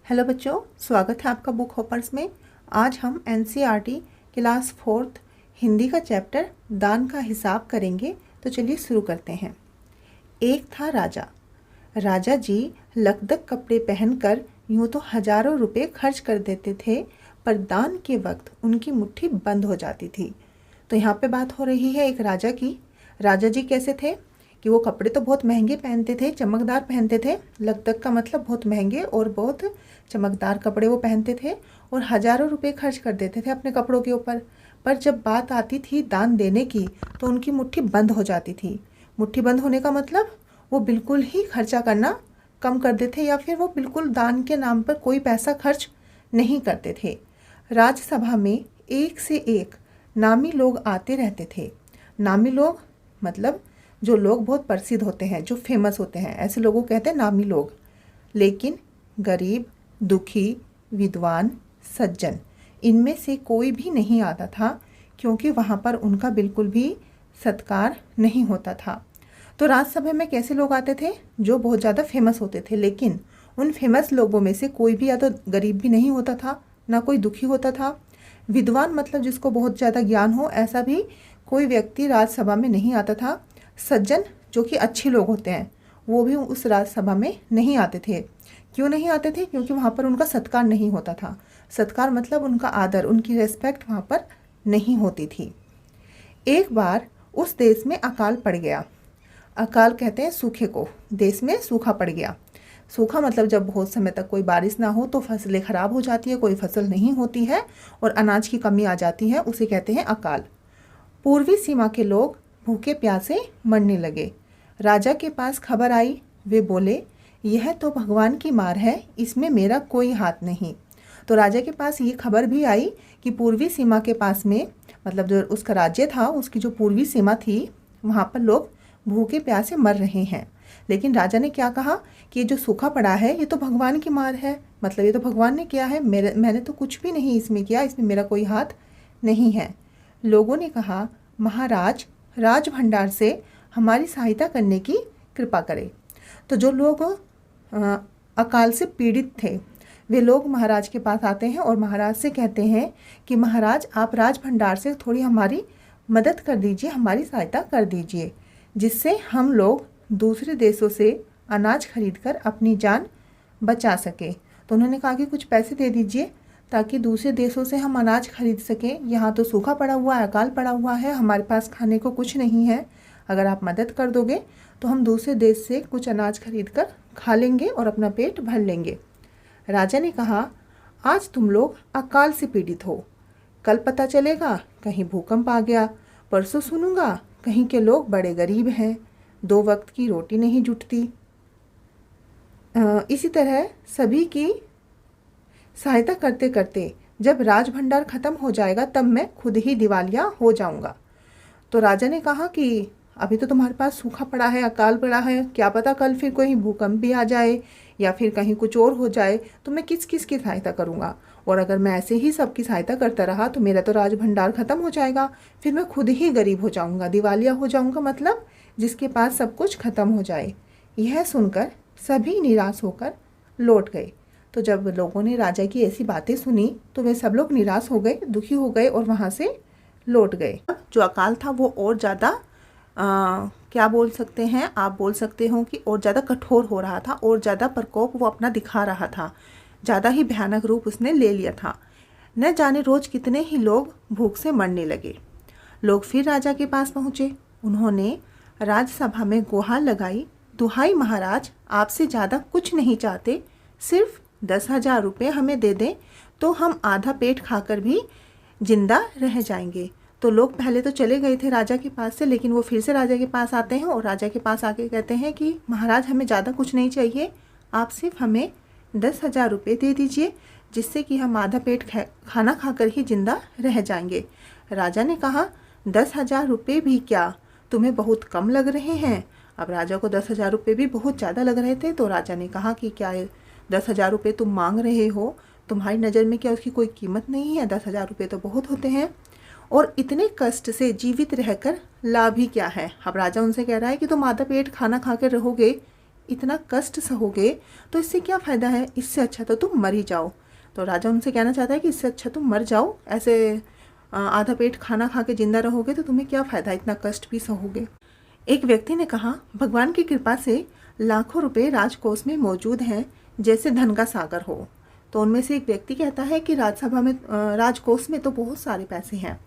Hello बच्चों, स्वागत है आपका बुक हॉपर्स में। आज हम एनसीईआरटी क्लास 4th हिंदी का चैप्टर दान का हिसाब करेंगे। तो चलिए शुरू करते हैं। एक था राजा। राजा जी लकदक कपड़े पहनकर यूँ तो हजारों रुपए खर्च कर देते थे, पर दान के वक्त उनकी मुट्ठी बंद हो जाती थी। तो यहाँ पे बात हो रही है एक राजा की। राजा जी कैसे थे कि वो कपड़े तो बहुत महंगे पहनते थे, चमकदार पहनते थे। लकदक का मतलब बहुत महंगे और बहुत चमकदार कपड़े वो पहनते थे और हजारों रुपए खर्च कर देते थे अपने कपड़ों के ऊपर। पर जब बात आती थी दान देने की तो उनकी मुट्ठी बंद हो जाती थी। मुट्ठी बंद होने का मतलब वो बिल्कुल ही खर्चा करना कम कर देते या फिर वो बिल्कुल दान के नाम पर कोई पैसा खर्च नहीं करते थे। राज्यसभा में एक से एक नामी लोग आते रहते थे। नामी लोग मतलब जो लोग बहुत प्रसिद्ध होते हैं, जो फेमस होते हैं, ऐसे लोगों को कहते हैं नामी लोग। लेकिन गरीब, दुखी, विद्वान, सज्जन, इनमें से कोई भी नहीं आता था, क्योंकि वहाँ पर उनका बिल्कुल भी सत्कार नहीं होता था। तो राज्यसभा में कैसे लोग आते थे? जो बहुत ज़्यादा फेमस होते थे। लेकिन उन फेमस लोगों में से कोई भी या तो गरीब भी नहीं होता था, ना कोई दुखी होता था। विद्वान मतलब जिसको बहुत ज़्यादा ज्ञान हो, ऐसा भी कोई व्यक्ति राज्यसभा में नहीं आता था। सज्जन जो कि अच्छे लोग होते हैं, वो भी उस राज्यसभा में नहीं आते थे। क्यों नहीं आते थे? क्योंकि वहाँ पर उनका सत्कार नहीं होता था। सत्कार मतलब उनका आदर, उनकी रेस्पेक्ट वहाँ पर नहीं होती थी। एक बार उस देश में अकाल पड़ गया। अकाल कहते हैं सूखे को। देश में सूखा पड़ गया। सूखा मतलब जब बहुत समय तक कोई बारिश ना हो तो फसलें खराब हो जाती है, कोई फसल नहीं होती है और अनाज की कमी आ जाती है, उसे कहते हैं अकाल। पूर्वी सीमा के लोग भूखे प्यासे मरने लगे। राजा के पास खबर आई। वे बोले, यह तो भगवान की मार है, इसमें मेरा कोई हाथ नहीं। तो राजा के पास ये खबर भी आई कि पूर्वी सीमा के पास में, मतलब जो उसका राज्य था, उसकी जो पूर्वी सीमा थी, वहाँ पर लोग भूखे प्यासे मर रहे हैं। लेकिन राजा ने क्या कहा कि ये जो सूखा पड़ा है ये तो भगवान की मार है, मतलब ये तो भगवान ने किया है, मैंने तो कुछ भी नहीं इसमें किया, इसमें मेरा कोई हाथ नहीं है। लोगों ने कहा, महाराज राज भंडार से हमारी सहायता करने की कृपा करें। तो जो लोग अकाल से पीड़ित थे, वे लोग महाराज के पास आते हैं और महाराज से कहते हैं कि महाराज आप राज भंडार से थोड़ी हमारी मदद कर दीजिए, हमारी सहायता कर दीजिए, जिससे हम लोग दूसरे देशों से अनाज खरीदकर अपनी जान बचा सके। तो उन्होंने कहा कि कुछ पैसे दे दीजिए ताकि दूसरे देशों से हम अनाज खरीद सकें। यहाँ तो सूखा पड़ा हुआ है, अकाल पड़ा हुआ है, हमारे पास खाने को कुछ नहीं है। अगर आप मदद कर दोगे तो हम दूसरे देश से कुछ अनाज खरीद कर खा लेंगे और अपना पेट भर लेंगे। राजा ने कहा, आज तुम लोग अकाल से पीड़ित हो, कल पता चलेगा कहीं भूकंप आ गया, परसों सुनूंगा कहीं के लोग बड़े गरीब हैं, 2 वक्त की रोटी नहीं जुटती। इसी तरह सभी की सहायता करते करते जब राज भंडार खत्म हो जाएगा तब मैं खुद ही दिवालिया हो जाऊंगा। तो राजा ने कहा कि अभी तो तुम्हारे पास सूखा पड़ा है, अकाल पड़ा है, क्या पता कल फिर कोई भूकंप भी आ जाए या फिर कहीं कुछ और हो जाए, तो मैं किस किस की सहायता करूंगा? और अगर मैं ऐसे ही सबकी सहायता करता रहा तो मेरा तो राज भंडार खत्म हो जाएगा, फिर मैं खुद ही गरीब हो जाऊंगा, दिवालिया हो जाऊंगा, मतलब जिसके पास सब कुछ खत्म हो जाए। यह सुनकर सभी निराश होकर लौट गए। तो जब लोगों ने राजा की ऐसी बातें सुनी तो वे सब लोग निराश हो गए, दुखी हो गए और वहाँ से लौट गए। जो अकाल था वो और ज़्यादा क्या बोल सकते हैं, आप बोल सकते हो कि और ज़्यादा कठोर हो रहा था और ज़्यादा प्रकोप वो अपना दिखा रहा था, ज़्यादा ही भयानक रूप उसने ले लिया था। न जाने रोज कितने ही लोग भूख से मरने लगे। लोग फिर राजा के पास पहुँचे। उन्होंने राज्यसभा में गुहार लगाई, दुहाई महाराज आपसे ज़्यादा कुछ नहीं चाहते, सिर्फ 10,000 रुपये हमें दे दें तो हम आधा पेट खाकर भी जिंदा रह जाएंगे। तो लोग पहले तो चले गए थे राजा के पास से, लेकिन वो फिर से राजा के पास आते हैं और राजा के पास आके कहते हैं कि महाराज हमें ज़्यादा कुछ नहीं चाहिए, आप सिर्फ हमें 10,000 रुपये दे दीजिए, जिससे कि हम आधा पेट खाना खाकर ही जिंदा रह जाएंगे। राजा ने कहा, 10,000 रुपये भी क्या, तुम्हें बहुत कम लग रहे हैं? अब राजा को 10,000 रुपये भी बहुत ज़्यादा लग रहे थे। तो राजा ने कहा कि क्या 10,000 रुपये तुम मांग रहे हो, तुम्हारी नज़र में क्या उसकी कोई कीमत नहीं है? 10,000 रुपये तो बहुत होते हैं, और इतने कष्ट से जीवित रहकर लाभ ही क्या है? अब राजा उनसे कह रहा है कि तुम आधा पेट खाना खा कर रहोगे, इतना कष्ट सहोगे तो इससे क्या फ़ायदा है, इससे अच्छा तो तुम मर ही जाओ। तो राजा उनसे कहना चाहता है कि इससे अच्छा तुम मर जाओ, ऐसे आधा पेट खाना खा के जिंदा रहोगे तो तुम्हें क्या फ़ायदा, इतना कष्ट भी सहोगे। एक व्यक्ति ने कहा, भगवान की कृपा से लाखों रुपए राजकोष में मौजूद हैं, जैसे धन का सागर हो। तो उनमें से एक व्यक्ति कहता है कि राजसभा में राजकोष में तो बहुत सारे पैसे हैं,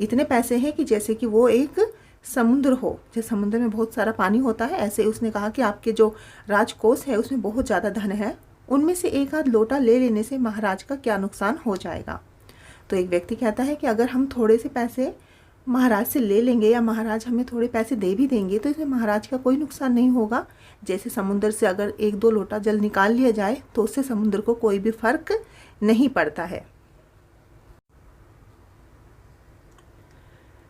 इतने पैसे हैं कि जैसे कि वो एक समुद्र हो, जैसे समुद्र में बहुत सारा पानी होता है, ऐसे उसने कहा कि आपके जो राजकोष है उसमें बहुत ज़्यादा धन है, उनमें से एक आध लोटा ले लेने से महाराज का क्या नुकसान हो जाएगा। तो एक व्यक्ति कहता है कि अगर हम थोड़े से पैसे महाराज से ले लेंगे या महाराज हमें थोड़े पैसे दे भी देंगे तो इसमें महाराज का कोई नुकसान नहीं होगा। जैसे समुद्र से अगर एक दो लोटा जल निकाल लिया जाए तो उससे समुद्र को कोई भी फर्क नहीं पड़ता है।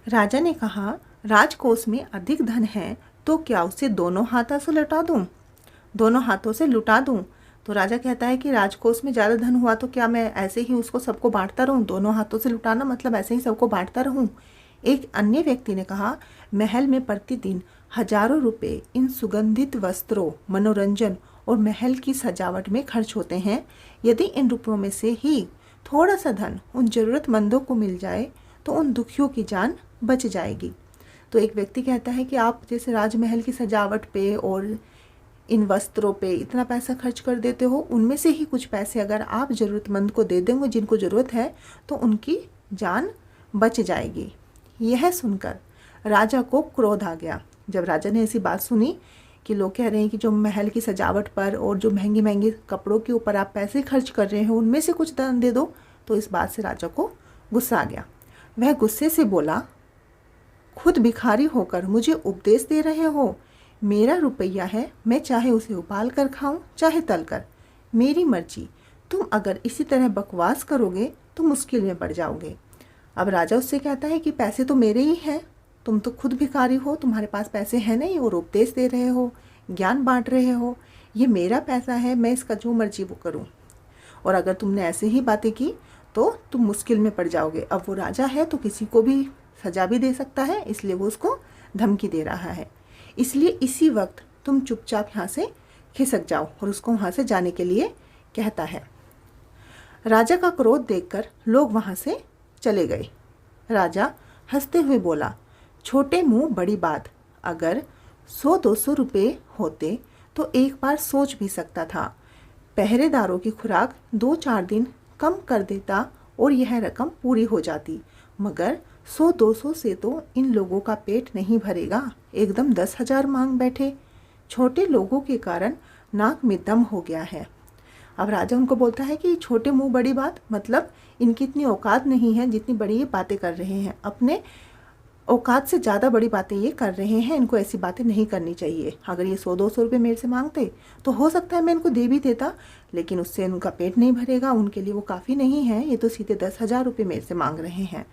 राजा ने कहा, राजकोष में अधिक धन है तो क्या उसे दोनों हाथों से लुटा दूं, दोनों हाथों से लुटा दूं। तो राजा कहता है कि राजकोष में ज़्यादा धन हुआ तो क्या मैं ऐसे ही उसको सबको बांटता रहूं, दोनों हाथों से लुटाना मतलब ऐसे ही सबको बांटता रहूं। एक अन्य व्यक्ति ने कहा, महल में प्रतिदिन हजारों रुपए इन सुगंधित वस्त्रों, मनोरंजन और महल की सजावट में खर्च होते हैं। यदि इन रुपयों में से ही थोड़ा सा धन उन जरूरतमंदों को मिल जाए तो उन दुखियों की जान बच जाएगी। तो एक व्यक्ति कहता है कि आप जैसे राजमहल की सजावट पे और इन वस्त्रों पे इतना पैसा खर्च कर देते हो, उनमें से ही कुछ पैसे अगर आप ज़रूरतमंद को दे देंगे, जिनको ज़रूरत है, तो उनकी जान बच जाएगी। यह सुनकर राजा को क्रोध आ गया। जब राजा ने ऐसी बात सुनी कि लोग कह रहे हैं कि जो महल की सजावट पर और जो महंगे महंगे कपड़ों के ऊपर आप पैसे खर्च कर रहे हो उनमें से कुछ दान दे दो, तो इस बात से राजा को गुस्सा आ गया। वह गुस्से से बोला, खुद भिखारी होकर मुझे उपदेश दे रहे हो, मेरा रुपया है, मैं चाहे उसे उबाल कर खाऊं चाहे तल कर, मेरी मर्जी। तुम अगर इसी तरह बकवास करोगे तो मुश्किल में पड़ जाओगे। अब राजा उससे कहता है कि पैसे तो मेरे ही हैं, तुम तो खुद भिखारी हो, तुम्हारे पास पैसे हैं नहीं और उपदेश दे रहे हो, ज्ञान बांट रहे हो, ये मेरा पैसा है, मैं इसका जो मर्जी वो करूं, और अगर तुमने ऐसे ही बातें की तो तुम मुश्किल में पड़ जाओगे। अब वो राजा है तो किसी को भी सजा भी दे सकता है, इसलिए वो उसको धमकी दे रहा है। इसलिए इसी वक्त तुम चुपचाप यहाँ से खिसक जाओ, और उसको वहाँ से जाने के लिए कहता है। राजा का क्रोध देखकर लोग वहाँ से चले गए। राजा हंसते हुए बोला, छोटे मुंह बड़ी बात, अगर 100-200 रुपये होते तो एक बार सोच भी सकता था। पहरेदारों की खुराक 2-4 दिन कम कर देता और यह रकम पूरी हो जाती, मगर 100-200 से तो इन लोगों का पेट नहीं भरेगा, एकदम 10,000 मांग बैठे। छोटे लोगों के कारण नाक में दम हो गया है। अब राजा उनको बोलता है कि छोटे मुंह बड़ी बात, मतलब इनकी इतनी औकात नहीं है जितनी बड़ी ये बातें कर रहे हैं, अपने औकात से ज़्यादा बड़ी बातें ये कर रहे हैं, इनको ऐसी बातें नहीं करनी चाहिए। अगर ये 100-200 रुपये मेरे से मांगते तो हो सकता है मैं इनको दे भी देता, लेकिन उससे उनका पेट नहीं भरेगा, उनके लिए वो काफ़ी नहीं है, ये तो सीधे 10,000 रुपये मेरे से मांग रहे हैं।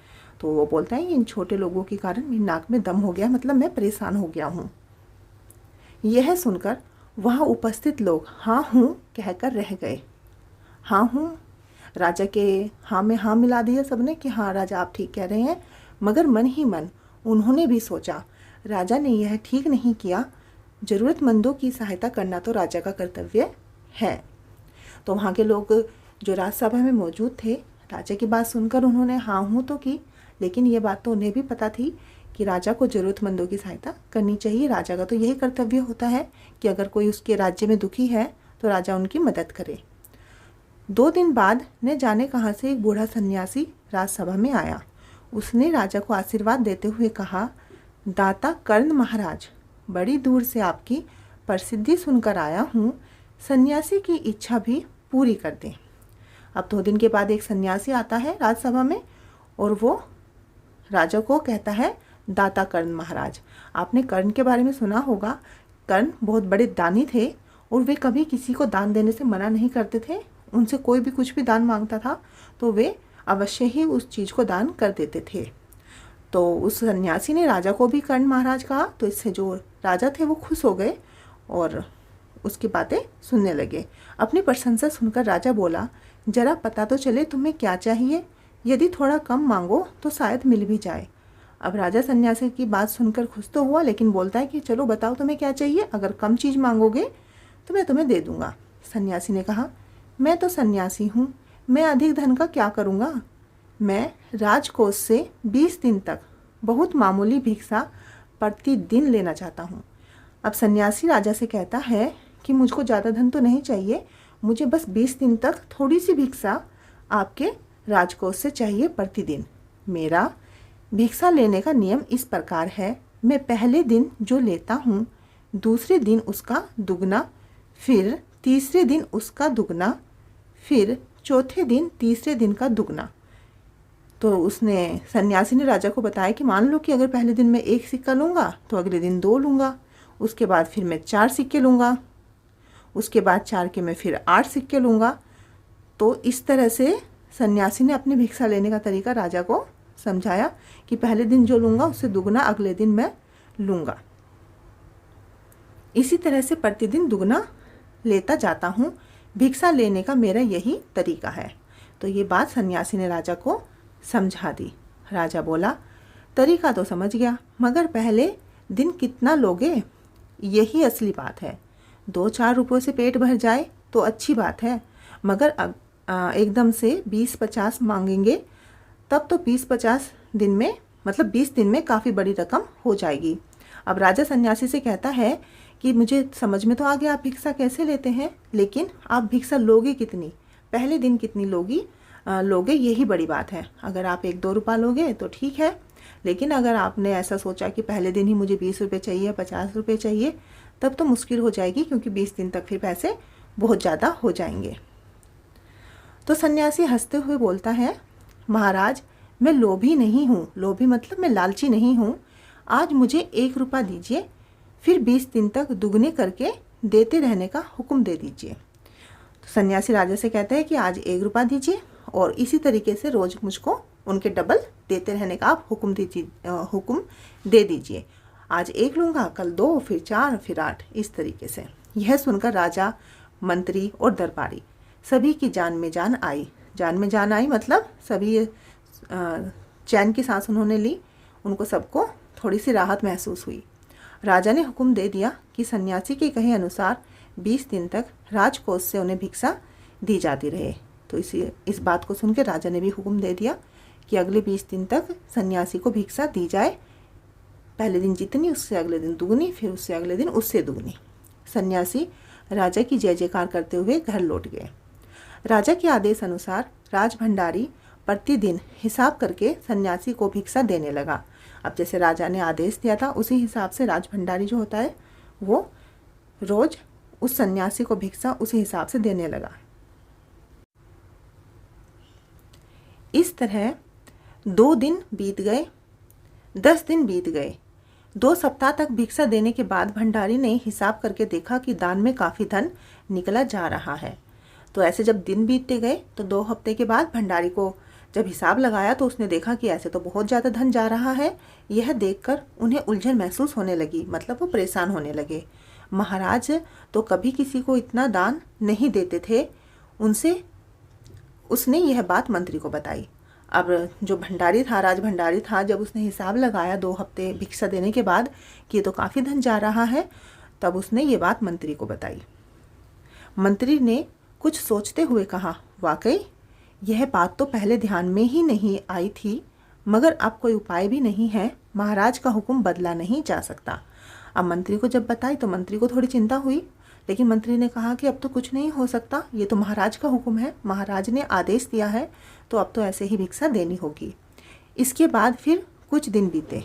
तो वो बोलता है इन छोटे लोगों के कारण मेरी नाक में दम हो गया, मतलब मैं परेशान हो गया हूँ। यह सुनकर वहाँ उपस्थित लोग हाँ हूँ कहकर रह गए। हाँ हूँ, राजा के हाँ में हाँ मिला दिया सबने कि हाँ राजा आप ठीक कह रहे हैं, मगर मन ही मन उन्होंने भी सोचा राजा ने यह ठीक नहीं किया, ज़रूरतमंदों की सहायता करना तो राजा का कर्तव्य है। तो वहाँ के लोग जो राजसभा में मौजूद थे, राजा की बात सुनकर उन्होंने हाँ हूँ तो की, लेकिन ये बात तो उन्हें भी पता थी कि राजा को ज़रूरतमंदों की सहायता करनी चाहिए। राजा का तो यही कर्तव्य होता है कि अगर कोई उसके राज्य में दुखी है तो राजा उनकी मदद करे। 2 दिन बाद न जाने कहाँ से एक बूढ़ा सन्यासी राजसभा में आया। उसने राजा को आशीर्वाद देते हुए कहा, दाता कर्ण महाराज, बड़ी दूर से आपकी प्रसिद्धि सुनकर आया हूँ, सन्यासी की इच्छा भी पूरी कर दें। अब 2 दिन के बाद एक सन्यासी आता है राजसभा में और वो राजा को कहता है, दाता कर्ण महाराज, आपने कर्ण के बारे में सुना होगा। कर्ण बहुत बड़े दानी थे और वे कभी किसी को दान देने से मना नहीं करते थे। उनसे कोई भी कुछ भी दान मांगता था तो वे अवश्य ही उस चीज़ को दान कर देते थे। तो उस सन्यासी ने राजा को भी कर्ण महाराज कहा, तो इससे जो राजा थे वो खुश हो गए और उसकी बातें सुनने लगे। अपनी प्रशंसा सुनकर राजा बोला, जरा पता तो चले तुम्हें क्या चाहिए, यदि थोड़ा कम मांगो तो शायद मिल भी जाए। अब राजा सन्यासी की बात सुनकर खुश तो हुआ, लेकिन बोलता है कि चलो बताओ तुम्हें क्या चाहिए, अगर कम चीज़ मांगोगे तो मैं तुम्हें दे दूंगा। सन्यासी ने कहा, मैं तो सन्यासी हूँ, मैं अधिक धन का क्या करूँगा? मैं राजकोष से 20 दिन तक बहुत मामूली भिक्षा प्रतिदिन लेना चाहता हूँ। अब सन्यासी राजा से कहता है कि मुझको ज़्यादा धन तो नहीं चाहिए, मुझे बस 20 दिन तक थोड़ी सी भिक्षा आपके राजकोष से चाहिए प्रतिदिन। मेरा भिक्षा लेने का नियम इस प्रकार है, मैं पहले दिन जो लेता हूँ दूसरे दिन उसका दुगना, फिर तीसरे दिन उसका दुगना, फिर चौथे दिन तीसरे दिन का दुगना। तो उसने सन्यासी ने राजा को बताया कि मान लो कि अगर पहले दिन मैं 1 सिक्का लूँगा तो अगले दिन 2 लूँगा, उसके बाद फिर मैं 4 सिक्के लूँगा, उसके बाद 4 के मैं फिर 8 सिक्के लूँगा। तो इस तरह से सन्यासी ने अपने भिक्षा लेने का तरीका राजा को समझाया कि पहले दिन जो लूँगा उससे दुगना अगले दिन मैं लूँगा। इसी तरह से प्रतिदिन दुगना लेता जाता हूँ, भिक्षा लेने का मेरा यही तरीका है। तो ये बात सन्यासी ने राजा को समझा दी। राजा बोला, तरीका तो समझ गया, मगर पहले दिन कितना लोगे, यही असली बात है। 2-4 रुपयों से पेट भर जाए तो अच्छी बात है, मगर एकदम से 20-50 मांगेंगे तब तो 20-50 दिन में, मतलब 20 दिन में काफ़ी बड़ी रकम हो जाएगी। अब राजा सन्यासी से कहता है कि मुझे समझ में तो आ गया आप भिक्षा कैसे लेते हैं, लेकिन आप भिक्षा लोगे कितनी, पहले दिन कितनी लोगे, यही बड़ी बात है। अगर आप 1-2 रुपया लोगे तो ठीक है, लेकिन अगर आपने ऐसा सोचा कि पहले दिन ही मुझे 20 रुपये चाहिए, 50 रुपये चाहिए, तब तो मुश्किल हो जाएगी, क्योंकि 20 दिन तक फिर पैसे बहुत ज़्यादा हो जाएंगे। तो सन्यासी हंसते हुए बोलता है, महाराज मैं लोभी नहीं हूँ, लोभी मतलब मैं लालची नहीं हूँ, आज मुझे 1 रुपया दीजिए, फिर 20 दिन तक दुगने करके देते रहने का हुक्म दे दीजिए। तो सन्यासी राजा से कहते हैं कि आज 1 रुपया दीजिए और इसी तरीके से रोज़ मुझको उनके डबल देते रहने का आप हुक्म दे दीजिए। आज 1 लूँगा, कल 2, फिर 4, फिर 8, इस तरीके से। यह सुनकर राजा, मंत्री और दरबारी सभी की जान में जान आई। जान में जान आई मतलब सभी चैन की सांस उन्होंने ली, उनको सबको थोड़ी सी राहत महसूस हुई। राजा ने हुक्म दे दिया कि सन्यासी के कहे अनुसार 20 दिन तक राजकोष से उन्हें भिक्षा दी जाती रहे। तो इस बात को सुनकर राजा ने भी हुक्म दे दिया कि अगले 20 दिन तक सन्यासी को भिक्षा दी जाए, पहले दिन जितनी उससे अगले दिन दुगनी, फिर उससे अगले दिन उससे दुगनी। सन्यासी राजा की जय जयकार करते हुए घर लौट गए। राजा के आदेश अनुसार राजभंडारी प्रतिदिन हिसाब करके सन्यासी को भिक्षा देने लगा। अब जैसे राजा ने आदेश दिया था उसी हिसाब से राजभंडारी जो होता है वो रोज उस सन्यासी को भिक्षा उसी हिसाब से देने लगा। इस तरह 2 दिन बीत गए, 10 दिन बीत गए। 2 सप्ताह तक भिक्षा देने के बाद भंडारी ने हिसाब करके देखा कि दान में काफ़ी धन निकला जा रहा है। तो ऐसे जब दिन बीतते गए तो 2 हफ्ते के बाद भंडारी को जब हिसाब लगाया तो उसने देखा कि ऐसे तो बहुत ज़्यादा धन जा रहा है। यह देखकर उन्हें उलझन महसूस होने लगी, मतलब वो परेशान होने लगे। महाराज तो कभी किसी को इतना दान नहीं देते थे। उसने यह बात मंत्री को बताई। अब जो भंडारी था, राज भंडारी था, जब उसने हिसाब लगाया 2 हफ्ते भिक्षा देने के बाद कि ये तो काफ़ी धन जा रहा है, तब उसने ये बात मंत्री को बताई। मंत्री ने कुछ सोचते हुए कहा, वाकई यह बात तो पहले ध्यान में ही नहीं आई थी, मगर अब कोई उपाय भी नहीं है, महाराज का हुक्म बदला नहीं जा सकता। अब मंत्री को जब बताई तो मंत्री को थोड़ी चिंता हुई, लेकिन मंत्री ने कहा कि अब तो कुछ नहीं हो सकता, ये तो महाराज का हुक्म है, महाराज ने आदेश दिया है, तो अब तो ऐसे ही भिक्षा देनी होगी। इसके बाद फिर कुछ दिन बीते,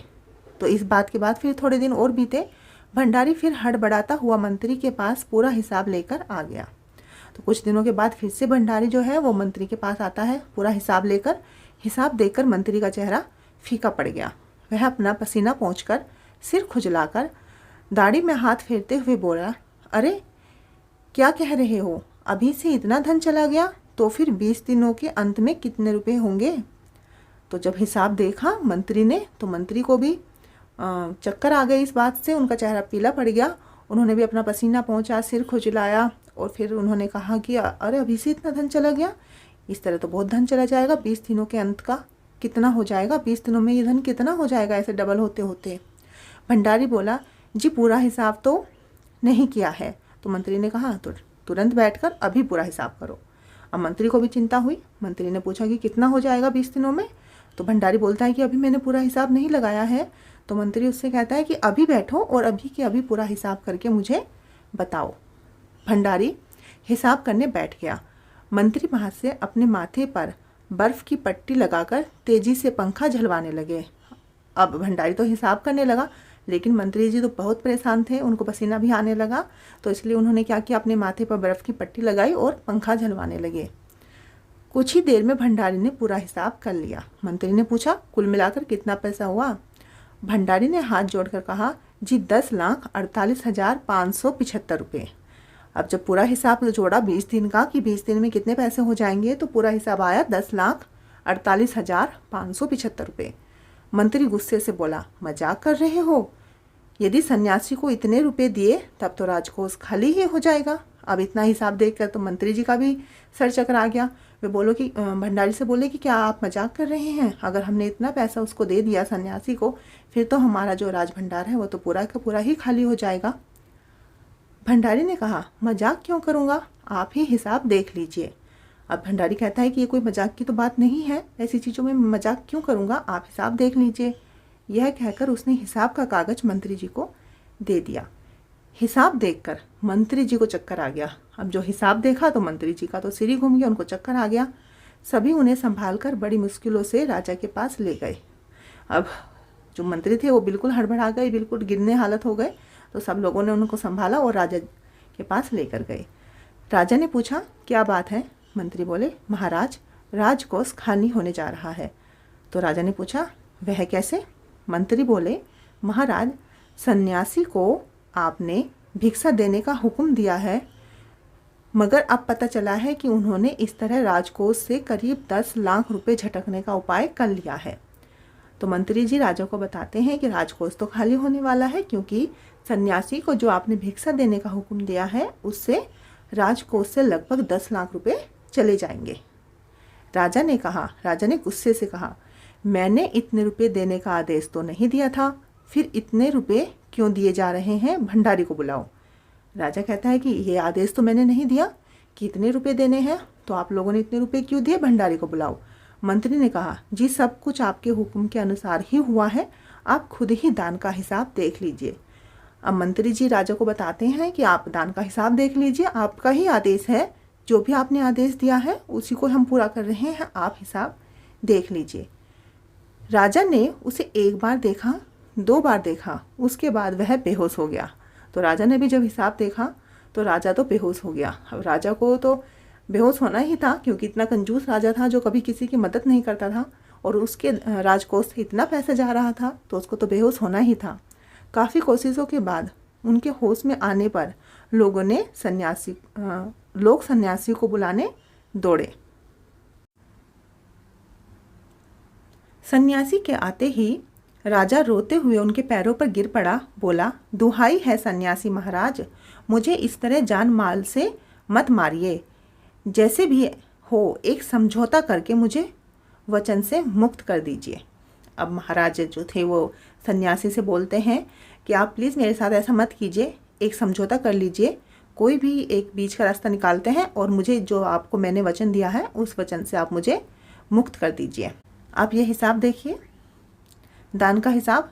तो इस बात के बाद फिर थोड़े दिन और बीते। भंडारी फिर हड़बड़ाता हुआ मंत्री के पास पूरा हिसाब लेकर आ गया। तो कुछ दिनों के बाद फिर से भंडारी जो है वो मंत्री के पास आता है पूरा हिसाब लेकर। हिसाब देखकर मंत्री का चेहरा फीका पड़ गया। वह अपना पसीना पोंछकर, सिर खुजलाकर, दाढ़ी में हाथ फेरते हुए बोला, अरे क्या कह रहे हो, अभी से इतना धन चला गया, तो फिर 20 दिनों के अंत में कितने रुपए होंगे। तो जब हिसाब देखा मंत्री ने तो मंत्री को भी चक्कर आ गए इस बात से, उनका चेहरा पीला पड़ गया। उन्होंने भी अपना पसीना पोंछा, सिर खुजलाया और फिर उन्होंने कहा कि अरे अभी से इतना धन चला गया, इस तरह तो बहुत धन चला जाएगा, 20 दिनों के अंत का कितना हो जाएगा, 20 दिनों में ये धन कितना हो जाएगा ऐसे डबल होते होते। भंडारी बोला, जी पूरा हिसाब तो नहीं किया है, तो मंत्री ने कहा तो तुरंत बैठकर अभी पूरा हिसाब करो। अब मंत्री को भी चिंता हुई। मंत्री ने पूछा कि कितना हो जाएगा 20 दिनों में। तो भंडारी बोलता है कि अभी मैंने पूरा हिसाब नहीं लगाया है। तो मंत्री उससे कहता है कि अभी बैठो और अभी के अभी पूरा हिसाब करके मुझे बताओ। भंडारी हिसाब करने बैठ गया। मंत्री वहाँ से अपने माथे पर बर्फ़ की पट्टी लगाकर तेज़ी से पंखा झलवाने लगे। अब भंडारी तो हिसाब करने लगा, लेकिन मंत्री जी तो बहुत परेशान थे, उनको पसीना भी आने लगा। तो इसलिए उन्होंने क्या किया, अपने माथे पर बर्फ़ की पट्टी लगाई और पंखा झलवाने लगे। कुछ ही देर में भंडारी ने पूरा हिसाब कर लिया। मंत्री ने पूछा कुल मिलाकर कितना पैसा हुआ। भंडारी ने हाथ जोड़कर कहा जी 10,48,575 रुपये। अब जब पूरा हिसाब जोड़ा 20 दिन का कि 20 दिन में कितने पैसे हो जाएंगे, तो पूरा हिसाब आया 10,48,575 रुपये। मंत्री गुस्से से बोला मजाक कर रहे हो? यदि सन्यासी को इतने रुपए दिए तब तो राजकोष खाली ही हो जाएगा। अब इतना हिसाब देखकर तो मंत्री जी का भी सर चकरा गया। वे भंडारी से बोले कि क्या आप मजाक कर रहे हैं? अगर हमने इतना पैसा उसको दे दिया सन्यासी को, फिर तो हमारा जो राजभंडार है वो तो पूरा का पूरा ही खाली हो जाएगा। भंडारी ने कहा मजाक क्यों करूँगा, आप ही हिसाब देख लीजिए। अब भंडारी कहता है कि ये कोई मजाक की तो बात नहीं है, ऐसी चीज़ों में मजाक क्यों करूँगा, आप हिसाब देख लीजिए। यह कहकर उसने हिसाब का कागज मंत्री जी को दे दिया। हिसाब देखकर मंत्री जी को चक्कर आ गया। अब जो हिसाब देखा तो मंत्री जी का तो सिर ही घूम गया, उनको चक्कर आ गया। सभी उन्हें संभाल कर बड़ी मुश्किलों से राजा के पास ले गए। अब जो मंत्री थे वो बिल्कुल हड़बड़ा गए, बिल्कुल गिरने हालत हो गए। तो सब लोगों ने उनको संभाला और राजा के पास लेकर गए। राजा ने पूछा क्या बात है? मंत्री बोले महाराज राजकोष खाली होने जा रहा है। तो राजा ने पूछा वह कैसे? मंत्री बोले महाराज सन्यासी को आपने भिक्षा देने का हुक्म दिया है, मगर अब पता चला है कि उन्होंने इस तरह राजकोष से करीब 10 लाख रुपए झटकने का उपाय कर लिया है। तो मंत्री जी राजा को बताते हैं कि राजकोष तो खाली होने वाला है, क्योंकि सन्यासी को जो आपने भिक्षा देने का हुक्म दिया है उससे राजकोष से लगभग 10 लाख रुपए चले जाएंगे। राजा ने गुस्से से कहा मैंने इतने रुपए देने का आदेश तो नहीं दिया था, फिर इतने रुपए क्यों दिए जा रहे हैं? भंडारी को बुलाओ। राजा कहता है कि ये आदेश तो मैंने नहीं दिया कि इतने रुपए देने हैं, तो आप लोगों ने इतने रुपए क्यों दिए? भंडारी को बुलाओ। मंत्री ने कहा जी सब कुछ आपके हुक्म के अनुसार ही हुआ है, आप खुद ही दान का हिसाब देख लीजिए। अब मंत्री जी राजा को बताते हैं कि आप दान का हिसाब देख लीजिए, आपका ही आदेश है, जो भी आपने आदेश दिया है उसी को हम पूरा कर रहे हैं, आप हिसाब देख लीजिए। राजा ने उसे एक बार देखा, 2 बार देखा, उसके बाद वह बेहोश हो गया। तो राजा ने भी जब हिसाब देखा तो राजा तो बेहोश हो गया। अब राजा को तो बेहोश होना ही था, क्योंकि इतना कंजूस राजा था जो कभी किसी की मदद नहीं करता था, और उसके राजकोष से इतना पैसा जा रहा था तो उसको तो बेहोश होना ही था। काफ़ी कोशिशों के बाद उनके होश में आने पर लोग सन्यासी को बुलाने दौड़े। सन्यासी के आते ही राजा रोते हुए उनके पैरों पर गिर पड़ा, बोला दुहाई है सन्यासी महाराज, मुझे इस तरह जान माल से मत मारिए, जैसे भी हो एक समझौता करके मुझे वचन से मुक्त कर दीजिए। अब महाराज जो थे वो सन्यासी से बोलते हैं कि आप प्लीज़ मेरे साथ ऐसा मत कीजिए, एक समझौता कर लीजिए, कोई भी एक बीच का रास्ता निकालते हैं और मुझे जो आपको मैंने वचन दिया है उस वचन से आप मुझे मुक्त कर दीजिए। आप ये हिसाब देखिए, दान का हिसाब,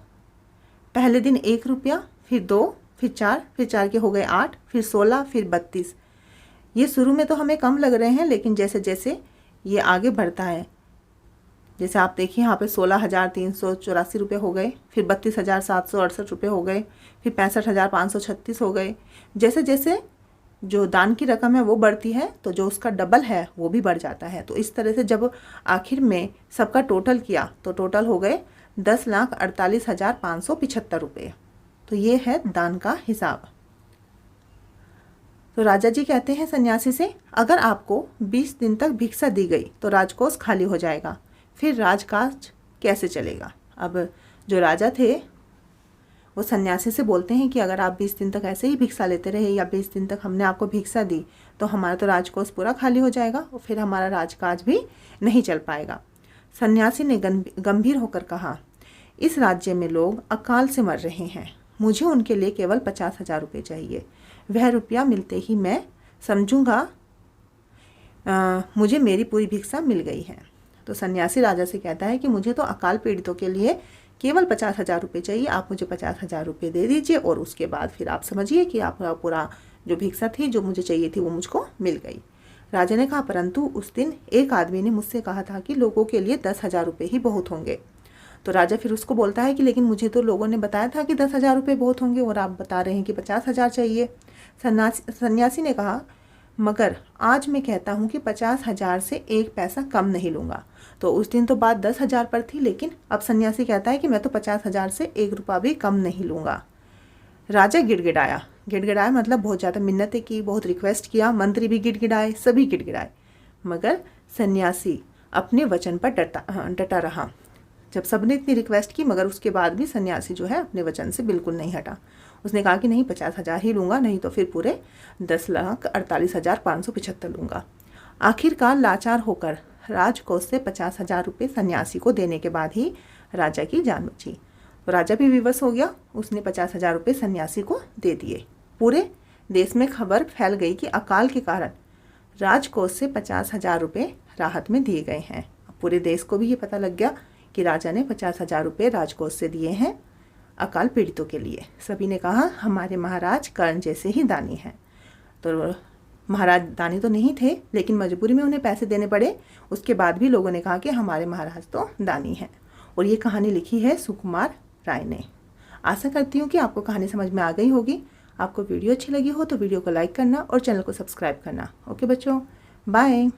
पहले दिन 1 रुपया, फिर 2, फिर 4, फिर 4 के हो गए 8, फिर 16, फिर 32। ये शुरू में तो हमें कम लग रहे हैं, लेकिन जैसे जैसे ये आगे बढ़ता है, जैसे आप देखिए यहाँ पे 16,384 रुपये हो गए, फिर 32,768 रुपये हो गए, फिर 65,536 हो गए। जैसे जैसे जो दान की रकम है वो बढ़ती है तो जो उसका डबल है वो भी बढ़ जाता है। तो इस तरह से जब आखिर में सबका टोटल किया तो टोटल हो गए 10,48,575 रुपये। तो ये है दान का हिसाब। तो राजा जी कहते हैं सन्यासी से, अगर आपको 20 दिन तक भिक्षा दी गई तो राजकोष खाली हो जाएगा, फिर राजकाज कैसे चलेगा? अब जो राजा थे वो सन्यासी से बोलते हैं कि अगर आप 20 दिन तक ऐसे ही भिक्षा लेते रहे या 20 दिन तक हमने आपको भिक्षा दी तो हमारा तो राजकोष पूरा खाली हो जाएगा और फिर हमारा राजकाज भी नहीं चल पाएगा। सन्यासी ने गंभीर होकर कहा, इस राज्य में लोग अकाल से मर रहे हैं, मुझे उनके लिए केवल 50,000 रुपये चाहिए। वह रुपया मिलते ही मैं समझूंगा मुझे मेरी पूरी भिक्षा मिल गई है। तो सन्यासी राजा से कहता है कि मुझे तो अकाल पीड़ितों के लिए केवल 50,000 रुपये चाहिए, आप मुझे 50,000 रुपये दे दीजिए और उसके बाद फिर आप समझिए कि आपका पूरा जो भिक्षा थी जो मुझे चाहिए थी वो मुझको मिल गई। राजा ने कहा, परंतु उस दिन एक आदमी ने मुझसे कहा था कि लोगों के लिए 10,000 रुपये ही बहुत होंगे। तो राजा फिर उसको बोलता है कि लेकिन मुझे तो लोगों ने बताया था कि 10,000 रुपये बहुत होंगे और आप बता रहे हैं कि 50,000 चाहिए। सन्यासी ने कहा, मगर आज मैं कहता हूँ कि 50,000 से एक पैसा कम नहीं लूँगा। तो उस दिन तो बात 10,000 पर थी, लेकिन अब सन्यासी कहता है कि मैं तो 50,000 से एक रुपया भी कम नहीं लूँगा। राजा गिड़गिड़ाया मतलब बहुत ज़्यादा मिन्नतें की, बहुत रिक्वेस्ट किया, मंत्री भी गिड़गिड़ाए, सभी गिड़गिड़ाए, मगर सन्यासी अपने वचन पर डटा रहा। जब सबने इतनी रिक्वेस्ट की मगर उसके बाद भी सन्यासी जो है अपने वचन से बिल्कुल नहीं हटा। उसने कहा कि नहीं, 50,000 ही लूँगा, नहीं तो फिर पूरे 10,48,575 लूँगा। आखिरकार लाचार होकर राजकोष से 50,000 रुपये सन्यासी को देने के बाद ही राजा की जान बची। तो राजा भी विवश हो गया, उसने 50,000 रुपये सन्यासी को दे दिए। पूरे देश में खबर फैल गई कि अकाल के कारण राजकोष से 50,000 रुपये राहत में दिए गए हैं। पूरे देश को भी ये पता लग गया कि राजा ने 50,000 रुपये राजकोष से दिए हैं अकाल पीड़ितों के लिए। सभी ने कहा, हमारे महाराज कर्ण जैसे ही दानी हैं। तो महाराज दानी तो नहीं थे, लेकिन मजबूरी में उन्हें पैसे देने पड़े। उसके बाद भी लोगों ने कहा कि हमारे महाराज तो दानी हैं। और ये कहानी लिखी है सुकुमार राय ने। आशा करती हूँ कि आपको कहानी समझ में आ गई होगी। आपको वीडियो अच्छी लगी हो तो वीडियो को लाइक करना और चैनल को सब्सक्राइब करना। ओके बच्चों, बाय।